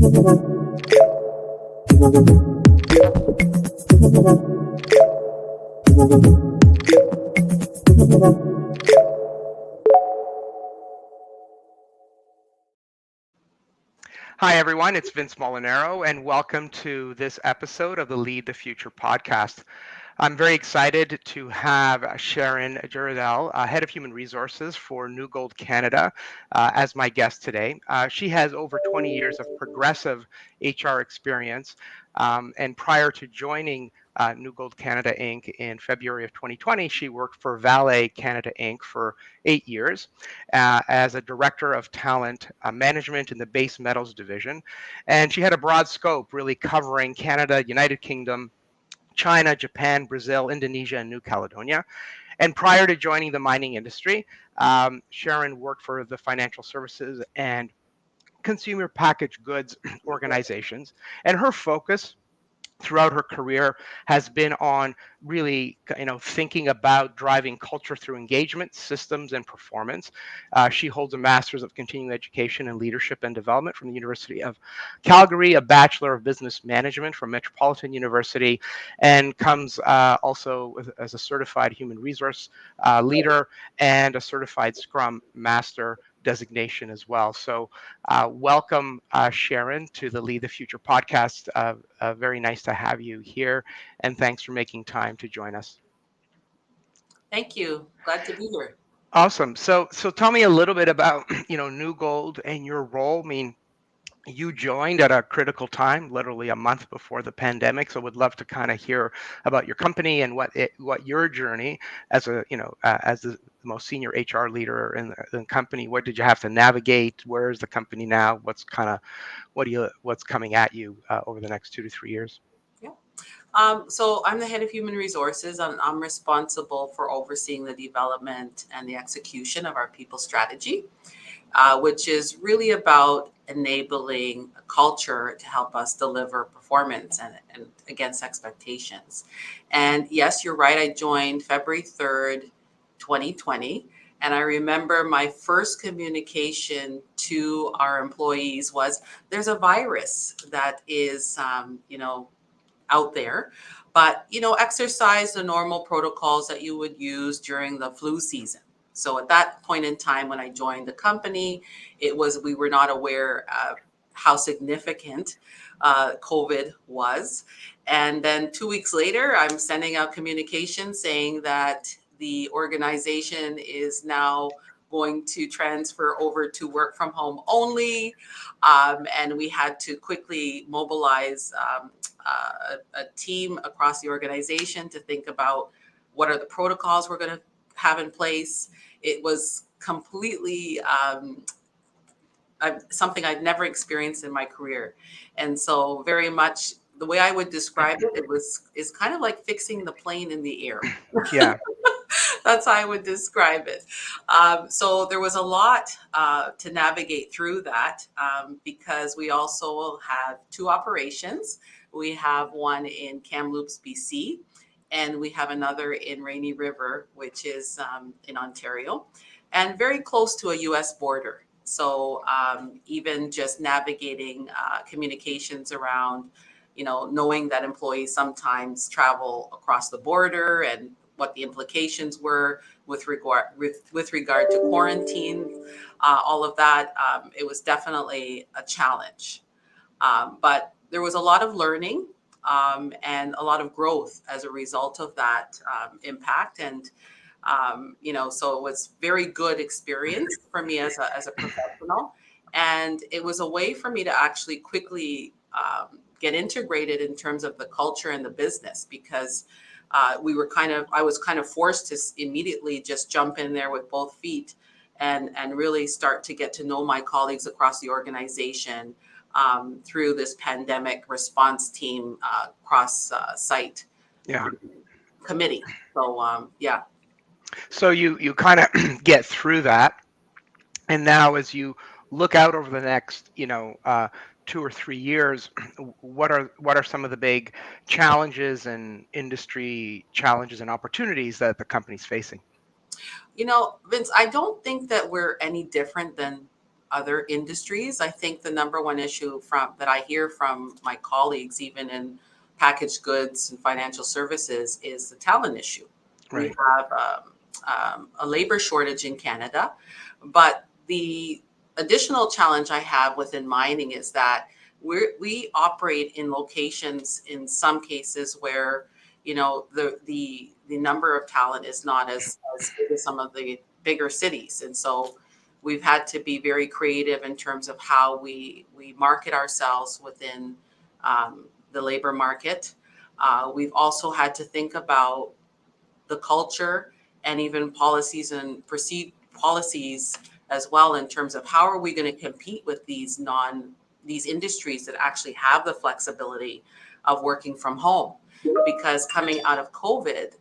Hi, everyone. It's Vince Molinaro, and welcome to this episode of the Lead the Future podcast. I'm very excited to have Sharon Giraudel, Head of Human Resources for New Gold Canada, as my guest today. She has over 20 years of progressive HR experience, and prior to joining New Gold Canada Inc. in February of 2020, she worked for Valet Canada Inc. for 8 years as a Director of Talent Management in the Base Metals Division. And she had a broad scope, really covering Canada, United Kingdom, China, Japan, Brazil, Indonesia, and New Caledonia. And prior to joining the mining industry, Sharon worked for the financial services and consumer packaged goods organizations. And her focus throughout her career has been on really thinking about driving culture through engagement, systems, and performance. She holds a master's of continuing education in leadership and development from the University of Calgary, a bachelor of business management from Metropolitan University, and comes also as a certified human resource leader and a certified Scrum Master designation as well. So welcome, Sharon, to the Lead the Future podcast. Very nice to have you here, and thanks for making time to join us. Thank you. Glad to be here. Awesome. So tell me a little bit about New Gold and your role. I mean, you joined at a critical time, literally a month before the pandemic. So would love to kind of hear about your company and what your journey as as the most senior HR leader in the company. What did you have to navigate? Where is the company now? What's coming at you over the next 2 to 3 years? Yeah. So I'm the head of human resources. I'm responsible for overseeing the development and the execution of our people strategy, which is really about enabling a culture to help us deliver performance and against expectations. And yes, you're right. I joined February 3rd, 2020. And I remember my first communication to our employees was there's a virus that is, out there, but exercise the normal protocols that you would use during the flu season. So at that point in time when I joined the company, we were not aware of how significant COVID was. And then 2 weeks later, I'm sending out communication saying that the organization is now going to transfer over to work from home only. And we had to quickly mobilize a team across the organization to think about what are the protocols we're going to have in place. It was completely something I'd never experienced in my career. And so very much the way I would describe it, is kind of like fixing the plane in the air. Yeah. That's how I would describe it. So there was a lot to navigate through that because we also have two operations. We have one in Kamloops, BC, and we have another in Rainy River, which is in Ontario, and very close to a U.S. border. So even just navigating communications around, knowing that employees sometimes travel across the border and what the implications were with regard to quarantine, all of that, it was definitely a challenge. But there was a lot of learning and a lot of growth as a result of that impact. And so it was very good experience for me as a professional. And it was a way for me to actually quickly get integrated in terms of the culture and the business, because I was kind of forced to immediately just jump in there with both feet and really start to get to know my colleagues across the organization through this pandemic response team cross site committee. So yeah. So you kind of get through that, and now as you look out over the next 2 or 3 years, what are some of the big challenges and industry challenges and opportunities that the company's facing? Vince, I don't think that we're any different than other industries. I think the number one issue from that I hear from my colleagues, even in packaged goods and financial services, is the talent issue. We Right. have a labor shortage in Canada, but the additional challenge I have within mining is that we operate in locations in some cases where the number of talent is not as big as some of the bigger cities, and so we've had to be very creative in terms of how we market ourselves within the labor market. We've also had to think about the culture and even policies and proceed policies as well, in terms of how are we going to compete with these industries that actually have the flexibility of working from home. Because coming out of COVID,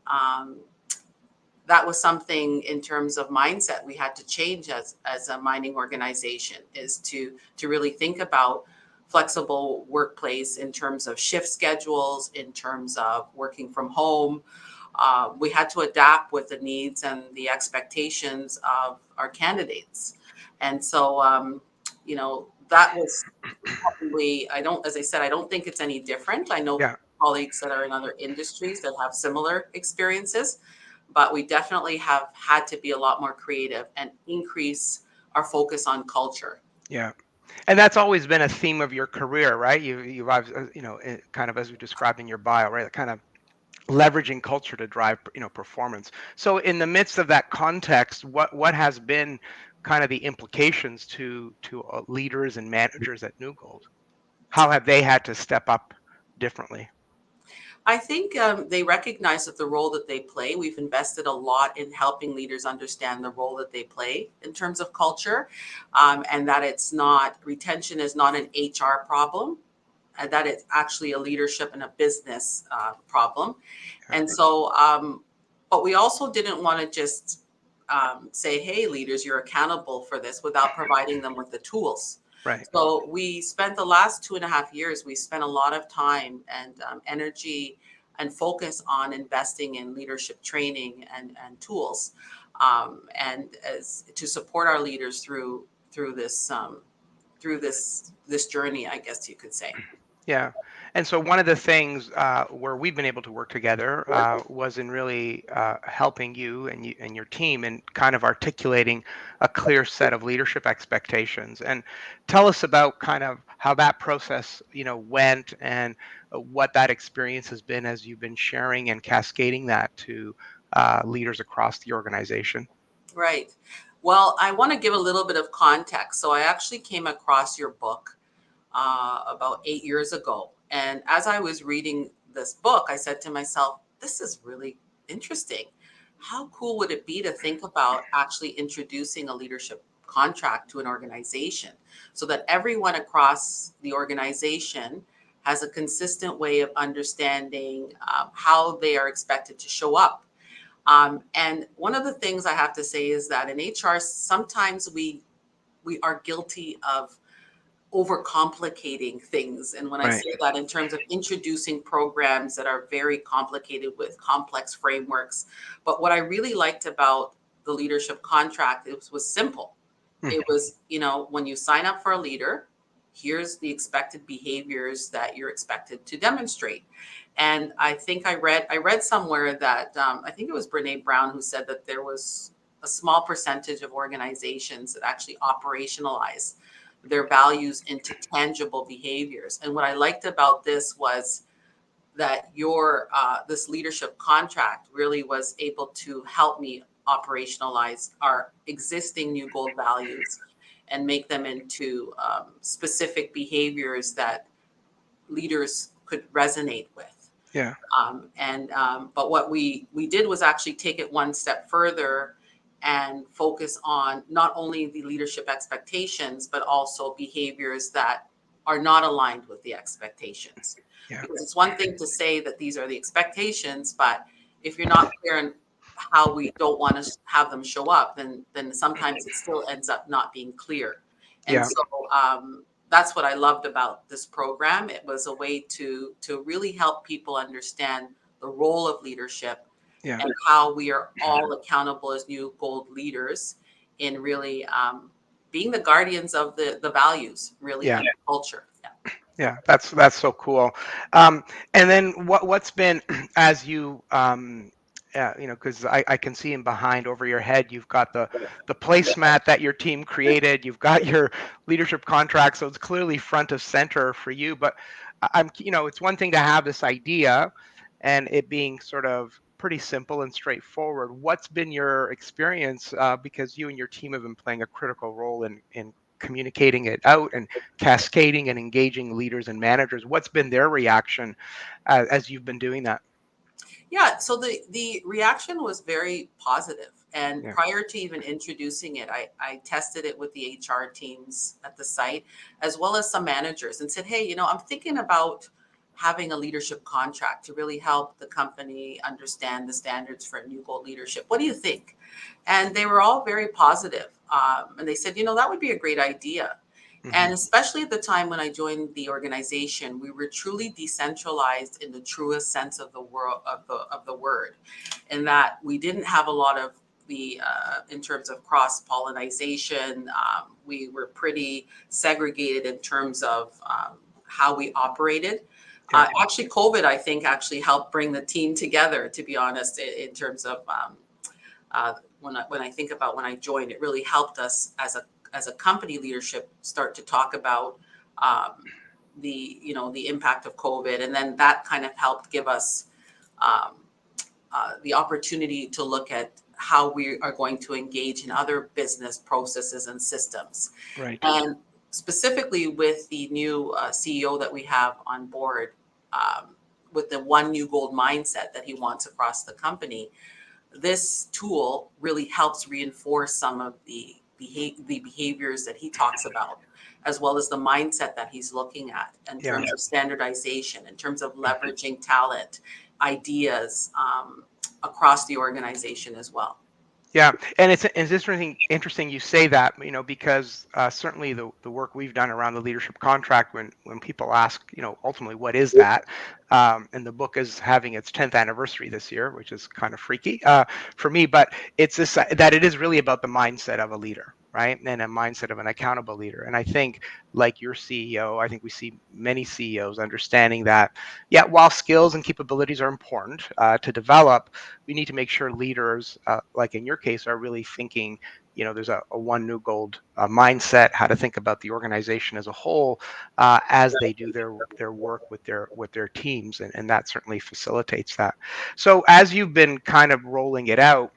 that was something in terms of mindset we had to change as a mining organization, is to really think about flexible workplace in terms of shift schedules, in terms of working from home. We had to adapt with the needs and the expectations of our candidates. And so, that was probably, I don't, as I said, I don't think it's any different. I know Yeah. colleagues that are in other industries that have similar experiences, but we definitely have had to be a lot more creative and increase our focus on culture. Yeah. And that's always been a theme of your career, right? Kind of as we described in your bio, right? Kind of leveraging culture to drive, performance. So in the midst of that context, what has been kind of the implications to leaders and managers at New Gold? How have they had to step up differently? I think they recognize that the role that they play, we've invested a lot in helping leaders understand the role that they play in terms of culture, and that it's not, retention is not an HR problem, and that it's actually a leadership and a business problem. Yeah. And so, but we also didn't want to just say, hey, leaders, you're accountable for this, without providing them with the tools. Right. So we spent the last 2.5 years, we spent a lot of time and energy and focus on investing in leadership training and tools, and as to support our leaders through this journey, I guess you could say. Yeah. And so one of the things where we've been able to work together was in really helping you and your team in kind of articulating a clear set of leadership expectations. And tell us about kind of how that process, went, and what that experience has been as you've been sharing and cascading that to leaders across the organization. Right. Well, I want to give a little bit of context. So I actually came across your book about 8 years ago. And as I was reading this book, I said to myself, this is really interesting. How cool would it be to think about actually introducing a leadership contract to an organization, so that everyone across the organization has a consistent way of understanding how they are expected to show up. And one of the things I have to say is that in HR, sometimes we are guilty of overcomplicating things. And when I Right. say that, in terms of introducing programs that are very complicated with complex frameworks. But what I really liked about the leadership contract, it was simple. Hmm. It was, when you sign up for a leader, here's the expected behaviors that you're expected to demonstrate. And I think I read somewhere that I think it was Brene Brown who said that there was a small percentage of organizations that actually operationalize their values into tangible behaviors. And what I liked about this was that your this leadership contract really was able to help me operationalize our existing New Gold values and make them into specific behaviors that leaders could resonate with. Yeah. But what we did was actually take it one step further and focus on not only the leadership expectations, but also behaviors that are not aligned with the expectations. Yeah. Because it's one thing to say that these are the expectations, but if you're not clear on how we don't want to have them show up, then sometimes it still ends up not being clear. And Yeah. so that's what I loved about this program. It was a way to really help people understand the role of leadership Yeah. and how we are all accountable as New Gold leaders in really being the guardians of the values, really, Yeah. and the culture. Yeah. Yeah, that's so cool. Um, and then what's been as you because I can see in behind over your head you've got the placemat that your team created. You've got your leadership contract, so it's clearly front of center for you. But I'm it's one thing to have this idea, and it being sort of pretty simple and straightforward. What's been your experience? Because you and your team have been playing a critical role in communicating it out and cascading and engaging leaders and managers. What's been their reaction as you've been doing that? Yeah, so the reaction was very positive. And Yeah. prior to even introducing it, I tested it with the HR teams at the site, as well as some managers, and said, hey, I'm thinking about having a leadership contract to really help the company understand the standards for new gold leadership. What do you think? And they were all very positive. And they said, that would be a great idea. Hmm. And especially at the time when I joined the organization, we were truly decentralized in the truest sense of the world of the word, in that we didn't have a lot of the in terms of cross pollination. We were pretty segregated in terms of how we operated. Yeah. Actually, COVID, I think, actually helped bring the team together. To be honest, in terms of when I think about when I joined, it really helped us as a company leadership start to talk about the impact of COVID, and then that kind of helped give us um, the opportunity to look at how we are going to engage in other business processes and systems. Right. And specifically with the new CEO that we have on board, with the one new gold mindset that he wants across the company, this tool really helps reinforce some of the behaviors that he talks about, as well as the mindset that he's looking at in Yeah. terms of standardization, in terms of leveraging talent, ideas across the organization as well. Yeah, and it's interesting you say that, because certainly the work we've done around the leadership contract, when people ask, ultimately what is that, and the book is having its 10th anniversary this year, which is kind of freaky for me, but it's this that it is really about the mindset of a leader, right, and a mindset of an accountable leader, and I think like your CEO, I think we see many CEOs understanding that, yeah, while skills and capabilities are important to develop, we need to make sure leaders, like in your case, are really thinking, there's a one new gold mindset, how to think about the organization as a whole as they do their work with their teams, and that certainly facilitates that. So as you've been kind of rolling it out,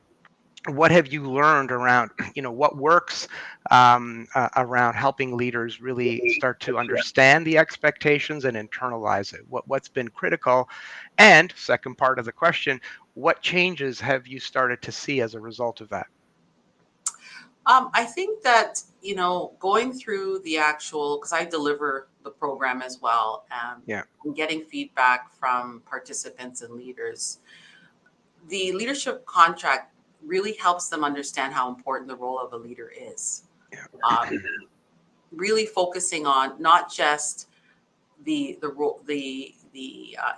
what have you learned around what works around helping leaders really start to understand the expectations and internalize it? What's been critical? And second part of the question, what changes have you started to see as a result of that? I think that, going through the actual, because I deliver the program as well, Yeah. and getting feedback from participants and leaders, the leadership contract really helps them understand how important the role of a leader is. Yeah. Um, really focusing on not just the role the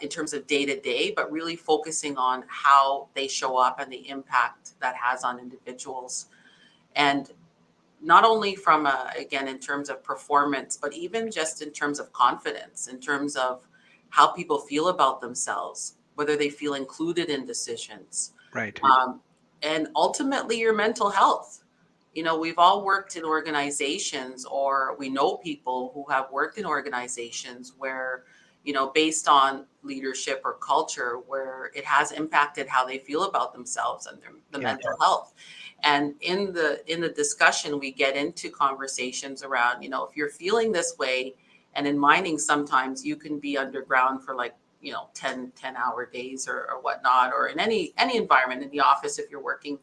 in terms of day to day, but really focusing on how they show up and the impact that has on individuals, and not only from again in terms of performance, but even just in terms of confidence, in terms of how people feel about themselves, whether they feel included in decisions, Right. um, and ultimately your mental health. We've all worked in organizations, or we know people who have worked in organizations where, based on leadership or culture, where it has impacted how they feel about themselves and the Yeah. mental health. And in the discussion, we get into conversations around, if you're feeling this way, and in mining, sometimes you can be underground for like, 10-hour days or whatnot, or in any environment in the office, if you're working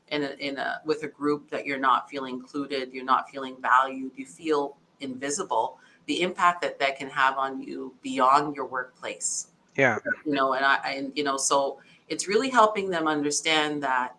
in a with a group that you're not feeling included, you're not feeling valued, you feel invisible, the impact that that can have on you beyond your workplace. Yeah. So it's really helping them understand that,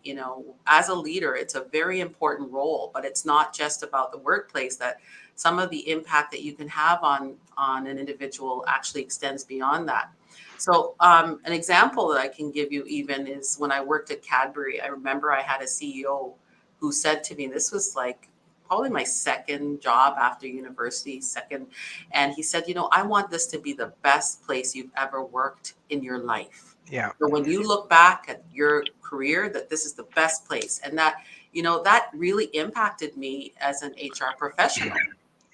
as a leader, it's a very important role, but it's not just about the workplace, that some of the impact that you can have on an individual actually extends beyond that. So an example that I can give you even is when I worked at Cadbury. I remember I had a CEO who said to me, this was like probably my second job after university, second. And he said, I want this to be the best place you've ever worked in your life. Yeah. So when you look back at your career, that this is the best place. And that, that really impacted me as an HR professional,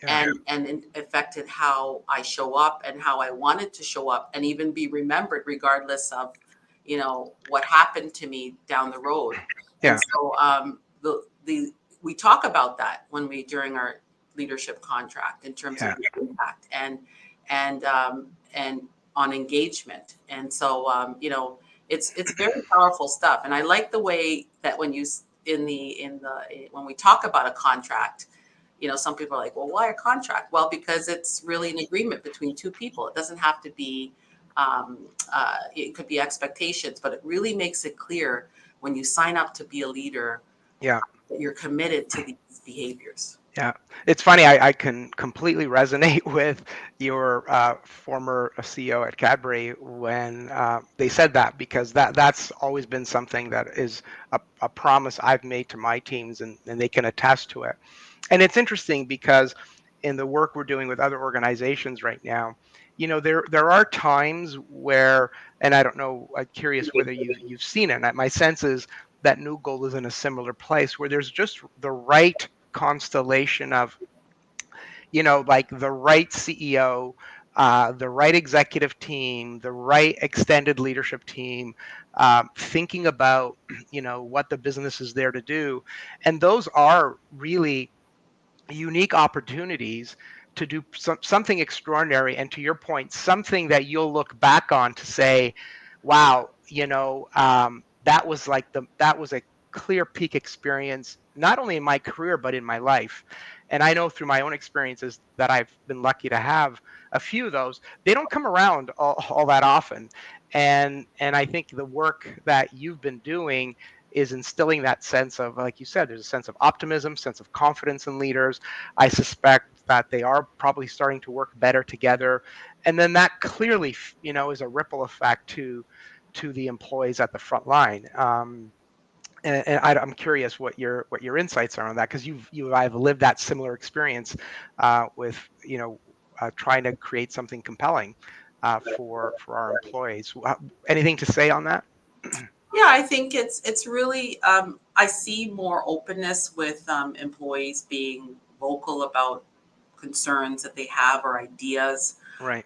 Yeah. and it affected how I show up and how I wanted to show up and even be remembered regardless of, what happened to me down the road. And Yeah. so the we talk about that when we during our leadership contract in terms of Yeah. the impact and on engagement. And so it's very powerful stuff. And I like the way that when you when we talk about a contract, some people are like, well, why a contract? Well, because it's really an agreement between two people. It doesn't have to be, it could be expectations, but it really makes it clear when you sign up to be a leader Yeah. that you're committed to these behaviors. Yeah, it's funny. I can completely resonate with your former CEO at Cadbury when they said that, because that's always been something that is a promise I've made to my teams, and they can attest to it. And it's interesting because in the work we're doing with other organizations right now, there are times where, and I don't know, I'm curious whether you've seen it. And my sense is that New Gold is in a similar place where there's just the right constellation of, like the right CEO, the right executive team, the right extended leadership team, thinking about, what the business is there to do. And those are really unique opportunities to do something extraordinary, and to your point, something that you'll look back on to say, wow, that was a clear peak experience, not only in my career but in my life. And I know through my own experiences that I've been lucky to have a few of those. They don't come around all that often. And I think the work that you've been doing is instilling that sense of, like you said, there's a sense of optimism, sense of confidence in leaders. I suspect that they are probably starting to work better together, and then that clearly, is a ripple effect to the employees at the front line. I'm curious what your insights are on that, because I've lived that similar experience with, trying to create something compelling for our employees. Anything to say on that? Yeah, I think it's really I see more openness with employees being vocal about concerns that they have or ideas. Right.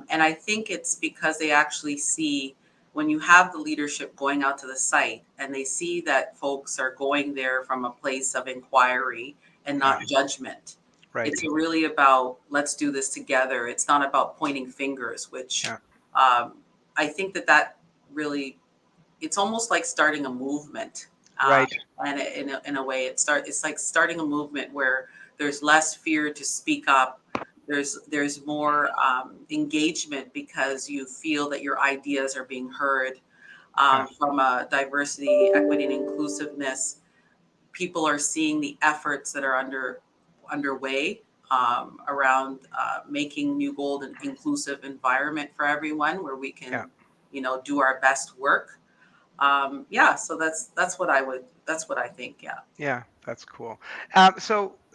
And I think it's because they actually see when you have the leadership going out to the site and they see that folks are going there from a place of inquiry and Yeah. not judgment. Right. It's really about let's do this together. It's not about pointing fingers, which Yeah. um, I think that really it's almost like starting a movement. Um, Right. and in a way, it's like starting a movement where there's less fear to speak up. There's more engagement because you feel that your ideas are being heard Yeah. from a diversity, equity, and inclusiveness. People are seeing the efforts that are underway around making New Gold an inclusive environment for everyone, where we Yeah. can, do our best work. Yeah, so that's what I think. Yeah. Yeah, that's cool.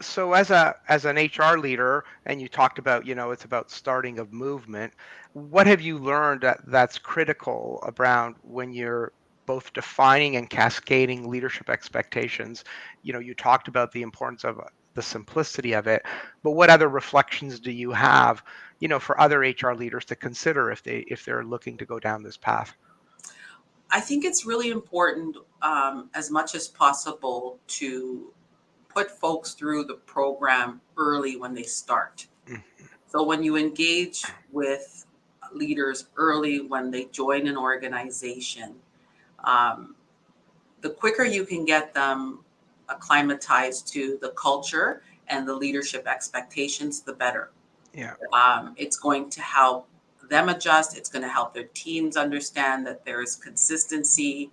So as an HR leader, and you talked about, it's about starting a movement. What have you learned that's critical around when you're both defining and cascading leadership expectations? You talked about the importance of the simplicity of it, but what other reflections do you have, for other HR leaders to consider if they're looking to go down this path? I think it's really important, as much as possible, to put folks through the program early when they start. Mm. So when you engage with leaders early when they join an organization, um, the quicker you can get them acclimatized to the culture and the leadership expectations, the better. Yeah. It's going to help them adjust. It's going to help their teams understand that there's consistency,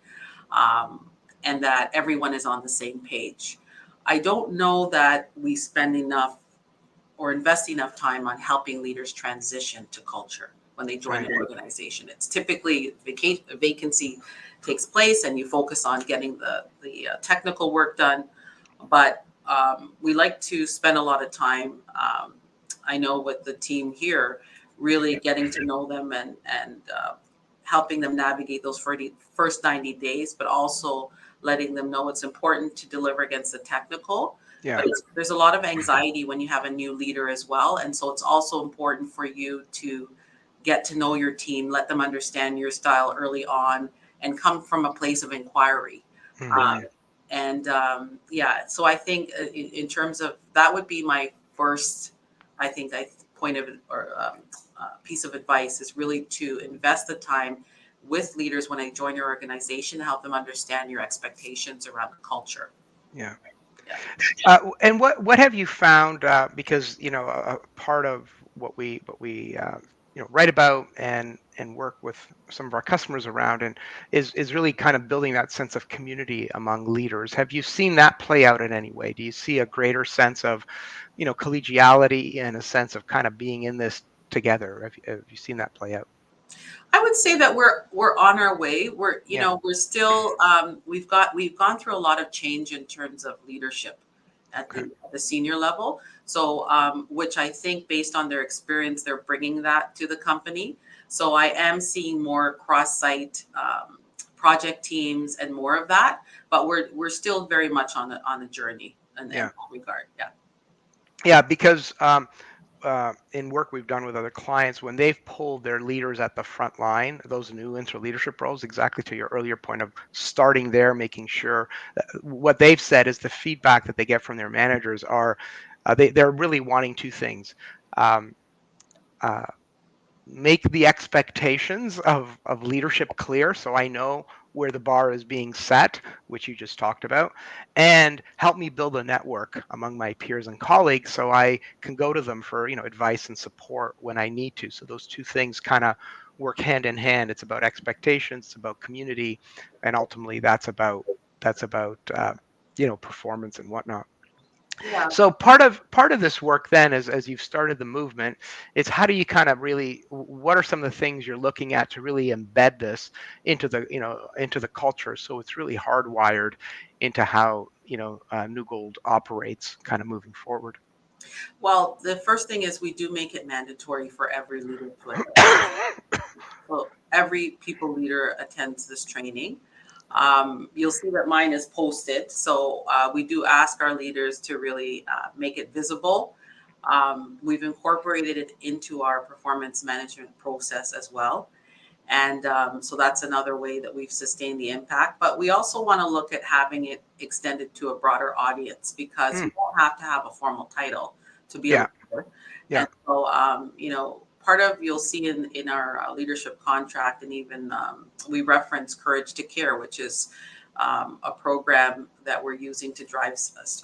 um, and that everyone is on the same page. I don't know that we spend enough or invest enough time on helping leaders transition to culture when they join Right. an organization. It's typically a vacancy takes place and you focus on getting the technical work done. But we like to spend a lot of time. I know with the team here, really getting to know them and helping them navigate those first 90 days, but also letting them know it's important to deliver against the technical. Yeah. But there's a lot of anxiety when you have a new leader as well. And so it's also important for you to get to know your team, let them understand your style early on, and come from a place of inquiry. Hmm. Yeah, so I think in terms of that would be my first, I think, point of or piece of advice is really to invest the time with leaders when they join your organization, help them understand your expectations around the culture. Yeah. Yeah. And what have you found? Because a part of what we write about and work with some of our customers around, and is really kind of building that sense of community among leaders. Have you seen that play out in any way? Do you see a greater sense of collegiality and a sense of kind of being in this together? Have you seen that play out? I would say that we're on our way. We're Yeah. we're still we've gone through a lot of change in terms of leadership at Okay. the senior level. So which I think based on their experience, they're bringing that to the company. So I am seeing more cross-site project teams and more of that. But we're still very much on the journey in Yeah. that regard. Yeah. Yeah. Because in work we've done with other clients, when they've pulled their leaders at the front line, those new into leadership roles, exactly to your earlier point of starting there, making sure that what they've said is the feedback that they get from their managers are they're really wanting two things. Um, uh, Make the expectations of leadership clear so I know where the bar is being set, which you just talked about, and help me build a network among my peers and colleagues so I can go to them for advice and support when I need to. So those two things kind of work hand in hand. It's about expectations, it's about community, and ultimately that's about performance and whatnot. Yeah. So part of this work then, as you've started the movement, is how do you kind of really, what are some of the things you're looking at to really embed this into the culture, so it's really hardwired into how New Gold operates kind of moving forward. Well, the first thing is we do make it mandatory for every leader to attend. So every people leader attends this training. You'll see that mine is posted. So we do ask our leaders to really make it visible. We've incorporated it into our performance management process as well. And so that's another way that we've sustained the impact. But we also want to look at having it extended to a broader audience because Mm, you don't have to have a formal title to be a yeah, leader. yeah, And so, part of you'll see in our leadership contract, and even we reference Courage to Care, which is a program that we're using to drive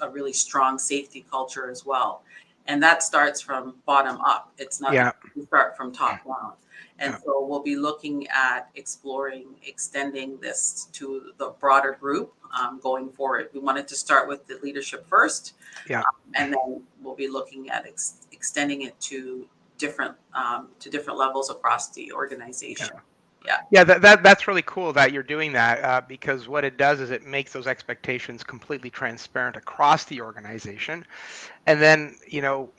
a really strong safety culture as well. And that starts from bottom up. It's not yeah, you start from top down. And yeah, so we'll be looking at exploring extending this to the broader group going forward. We wanted to start with the leadership first, yeah, and then we'll be looking at extending it to different levels across the yeah. organization. Yeah. Yeah, that's really cool that you're doing that, because what it does is it makes those expectations completely transparent across the organization. And then,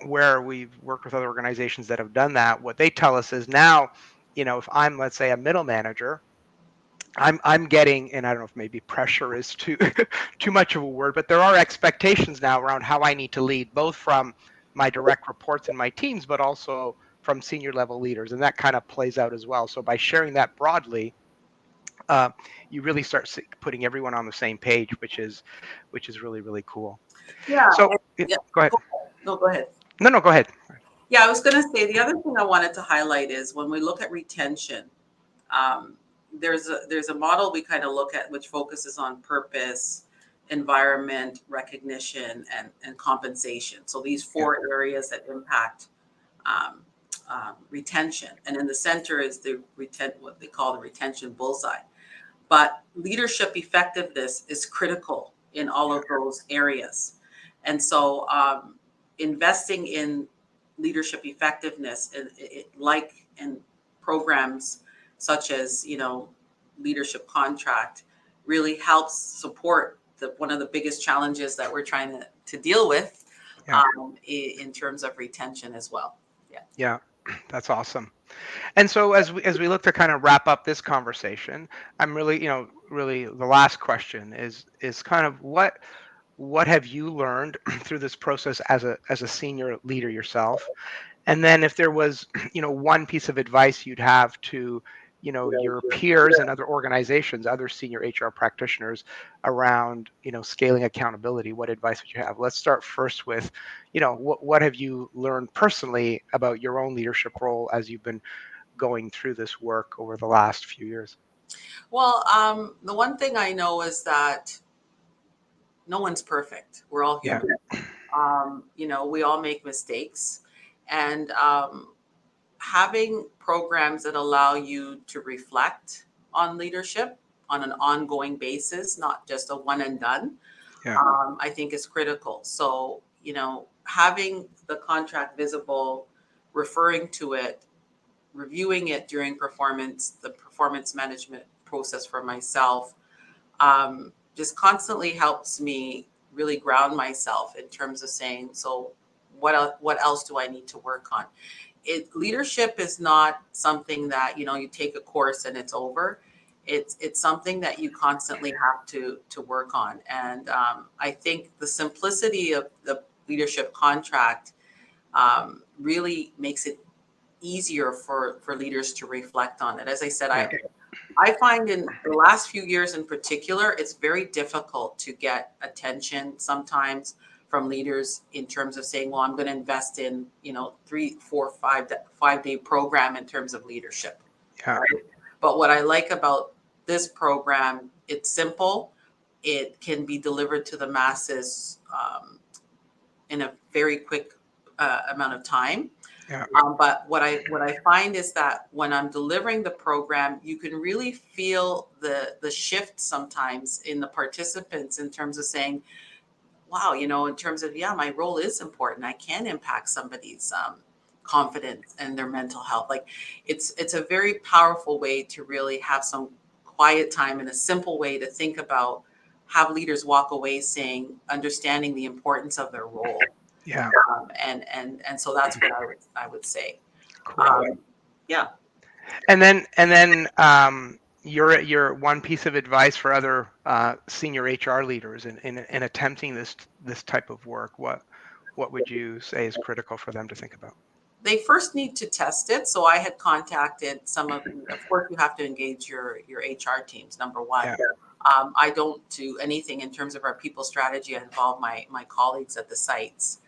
where we've worked with other organizations that have done that, what they tell us is now, if I'm, let's say, a middle manager, I'm getting, and I don't know if maybe pressure is too too much of a word, but there are expectations now around how I need to lead, both from my direct reports and my teams, but also from senior level leaders, and that kind of plays out as well. So by sharing that broadly, uh, you really start putting everyone on the same page, which is really really cool. Yeah. So Yeah. go ahead. No, go ahead. No, no, go ahead. Yeah, I was going to say the other thing I wanted to highlight is when we look at retention, um, there's a model we kind of look at which focuses on purpose, environment, recognition, and compensation. So these Yeah, four areas that impact um, retention, and in the center is what they call the retention bullseye. But leadership effectiveness is critical in all yeah, of those areas, and so investing in leadership effectiveness, like in programs such as leadership contract, really helps support one of the biggest challenges that we're trying to deal with Yeah. in terms of retention as well. Yeah. Yeah. That's awesome. And so as we look to kind of wrap up this conversation, I'm really, really the last question is kind of what have you learned through this process as a senior leader yourself? And then if there was, one piece of advice you'd have to, your peers and other organizations, other senior HR practitioners around, scaling accountability, what advice would you have? Let's start first with, what have you learned personally about your own leadership role as you've been going through this work over the last few years? Well, the one thing I know is that no one's perfect. We're all Yeah. human. We all make mistakes, and having programs that allow you to reflect on leadership on an ongoing basis, not just a one and done, Yeah. I think is critical. So, having the contract visible, referring to it, reviewing it during the performance management process for myself, just constantly helps me really ground myself in terms of saying, so what else do I need to work on? Leadership is not something that you take a course and it's over. It's something that you constantly have to work on, and I think the simplicity of the leadership contract really makes it easier for leaders to reflect on it. As I said, Yeah. I find in the last few years in particular, it's very difficult to get attention sometimes from leaders in terms of saying, well, I'm going to invest in, 3, 4, 5 day program in terms of leadership. Yeah. Right? But what I like about this program, it's simple. It can be delivered to the masses in a very quick amount of time. Yeah. But what I find is that when I'm delivering the program, you can really feel the shift sometimes in the participants in terms of saying, "Wow, in terms of my role is important. I can impact somebody's confidence and their mental health." Like it's a very powerful way to really have some quiet time and a simple way to think about. Have leaders walk away saying, understanding the importance of their role, Yeah. and so that's what I would say. Cool. Um, yeah, And then your one piece of advice for other senior HR leaders in attempting this type of work, what would you say is critical for them to think about? they first need to test it. So I had contacted of course, you have to engage your HR teams. Number one, Yeah. I don't do anything in terms of our people strategy. I involve my colleagues at the sites.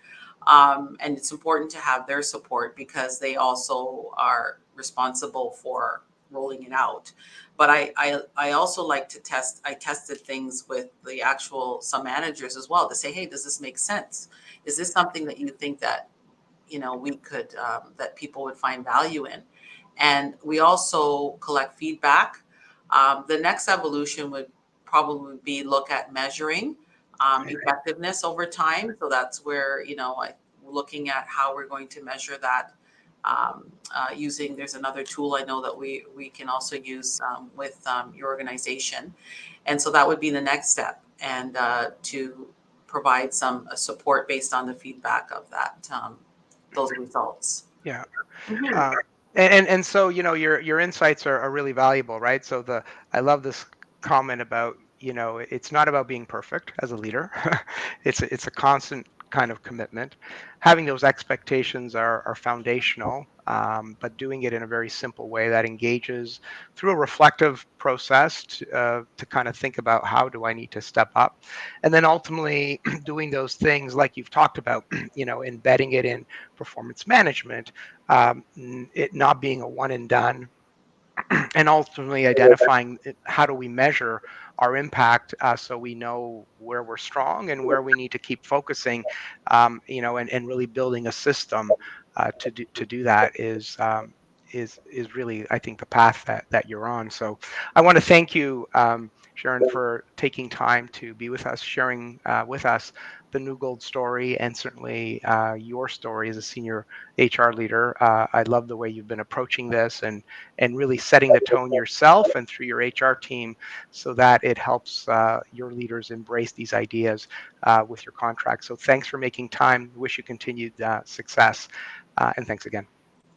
And it's important to have their support because they also are responsible for rolling it out. But I also like to test. I tested things with the actual some managers as well to say, hey, does this make sense? Is this something that you think that we could that people would find value in? And we also collect feedback. The next evolution would probably be look at measuring Right. effectiveness over time. So that's where looking at how we're going to measure that using. There's another tool I know that we can also use with your organization, and so that would be the next step, and to provide some support based on the feedback of that those results. Yeah. Mhm. Uh, and so your insights are really valuable, right? So I love this comment about it's not about being perfect as a leader. It's a constant kind of commitment. Having those expectations are foundational, but doing it in a very simple way that engages through a reflective process to kind of think about how do I need to step up, and then ultimately doing those things like you've talked about, embedding it in performance management, it not being a one and done, and ultimately identifying how do we measure our impact, so we know where we're strong and where we need to keep focusing, and really building a system to do that is really, I think, the path that you're on. So I want to thank you, Sharon, for taking time to be with us, sharing with us the New Gold story and certainly your story as a senior HR leader. I love the way you've been approaching this and really setting the tone yourself and through your HR team so that it helps your leaders embrace these ideas with your contract. So thanks for making time. Wish you continued success. And thanks again.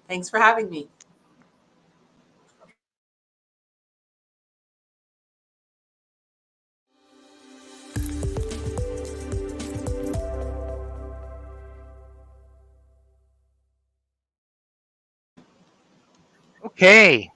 Thanks for having me. Okay.